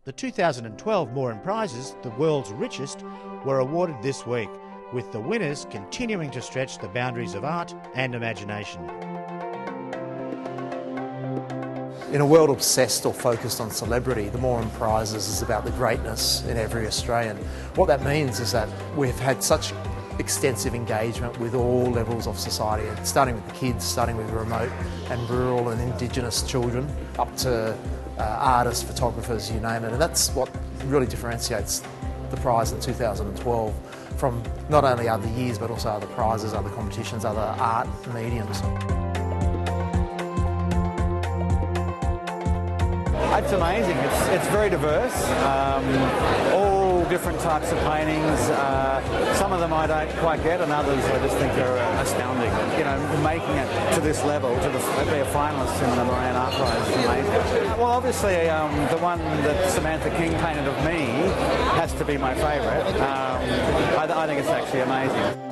The 2012 Moran Prizes, the world's richest, were awarded this week, with the winners continuing to stretch the boundaries of art and imagination. In a world obsessed or focused on celebrity, the Moran Prizes is about the greatness in every Australian. What that means is that we've had such extensive engagement with all levels of society, starting with the kids, starting with remote and rural and Indigenous children, up to artists, photographers, you name it. And that's what really differentiates the prize in 2012 from not only other years but also other prizes, other competitions, other art mediums. It's amazing. It's very diverse. All different types of paintings. Some of them I don't quite get, and others I just think are astounding. You know, making it to this level, to be a finalist in the Moran Art Prize is amazing. Well, obviously, the one that Samantha King painted of me has to be my favourite. I think it's actually amazing.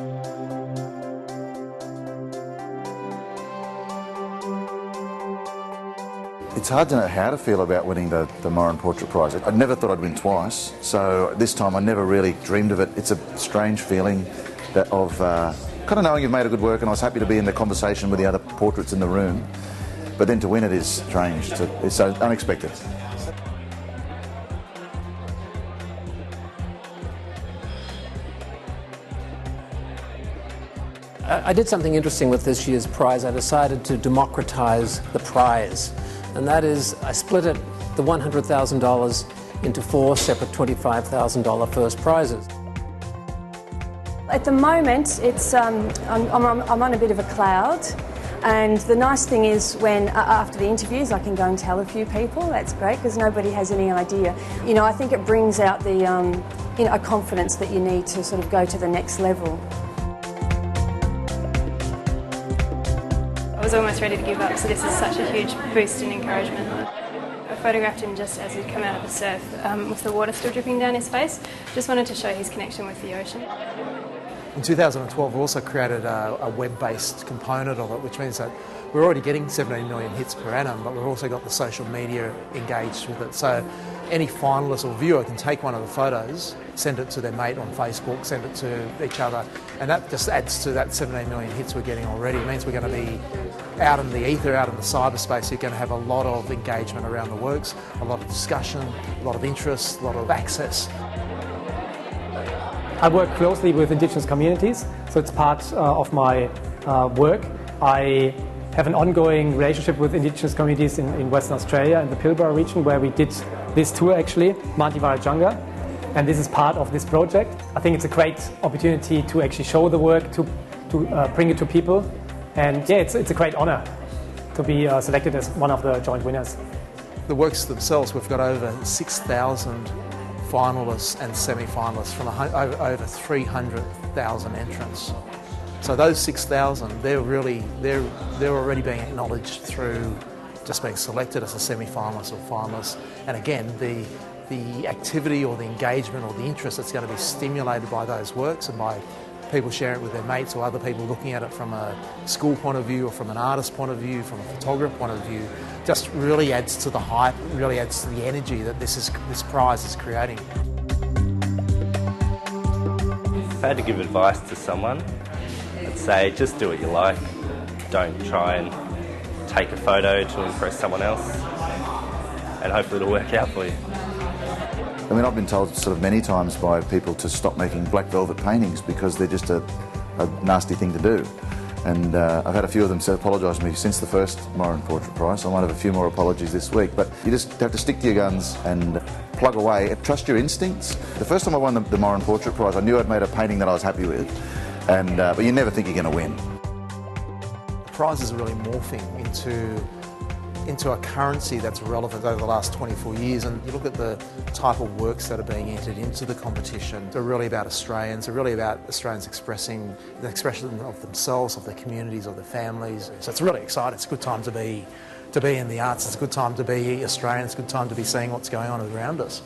It's hard to know how to feel about winning the Moran Portrait Prize. I never thought I'd win twice, so this time I never really dreamed of it. It's a strange feeling of kind of knowing you've made a good work, and I was happy to be in the conversation with the other portraits in the room, but then to win it is strange. It's so unexpected. I did something interesting with this year's prize. I decided to democratise the prize. And that is, I split it, the $100,000, into 4 separate $25,000 first prizes. At the moment, it's I'm on a bit of a cloud, and the nice thing is when after the interviews I can go and tell a few people. That's great because nobody has any idea. You know, I think it brings out the you know, a confidence that you need to sort of go to the next level. I was almost ready to give up, so this is such a huge boost and encouragement. I photographed him just as he'd come out of the surf with the water still dripping down his face. Just wanted to show his connection with the ocean. In 2012 we also created a web-based component of it, which means that we're already getting 17 million hits per annum, but we've also got the social media engaged with it. So any finalist or viewer can take one of the photos, send it to their mate on Facebook, send it to each other, and that just adds to that 17 million hits we're getting already. It means we're going to be out in the ether, out in the cyberspace. You're going to have a lot of engagement around the works, a lot of discussion, a lot of interest, a lot of access. I work closely with Indigenous communities, so it's part of my work. I have an ongoing relationship with Indigenous communities in Western Australia, in the Pilbara region, where we did this tour actually, Manti Warajanga, and this is part of this project. I think it's a great opportunity to actually show the work, to bring it to people, and yeah, it's a great honour to be selected as one of the joint winners. The works themselves, we've got over 6,000 finalists and semi-finalists from over 300,000 entrants. So those 6,000, they're already being acknowledged through just being selected as a semi-finalist or finalist. And again, the activity or the engagement or the interest that's going to be stimulated by those works and by people sharing it with their mates or other people looking at it from a school point of view or from an artist point of view, from a photographer point of view, just really adds to the hype, really adds to the energy that this prize is creating. If I had to give advice to someone, I'd say just do what you like. Don't try and take a photo to impress someone else, and hopefully it'll work out for you. I mean, I've been told sort of many times by people to stop making black velvet paintings because they're just a nasty thing to do. And I've had a few of them apologise to me since the first Moran Portrait Prize. I might have a few more apologies this week, but you just have to stick to your guns and plug away. Trust your instincts. The first time I won the Moran Portrait Prize, I knew I'd made a painting that I was happy with, and but you never think you're going to win. The prize is really morphing into a currency that's relevant over the last 24 years, and you look at the type of works that are being entered into the competition. They're really about Australians, they're really about Australians expressing the expression of themselves, of their communities, of their families. So it's really exciting. It's a good time to be in the arts, it's a good time to be Australian, it's a good time to be seeing what's going on around us.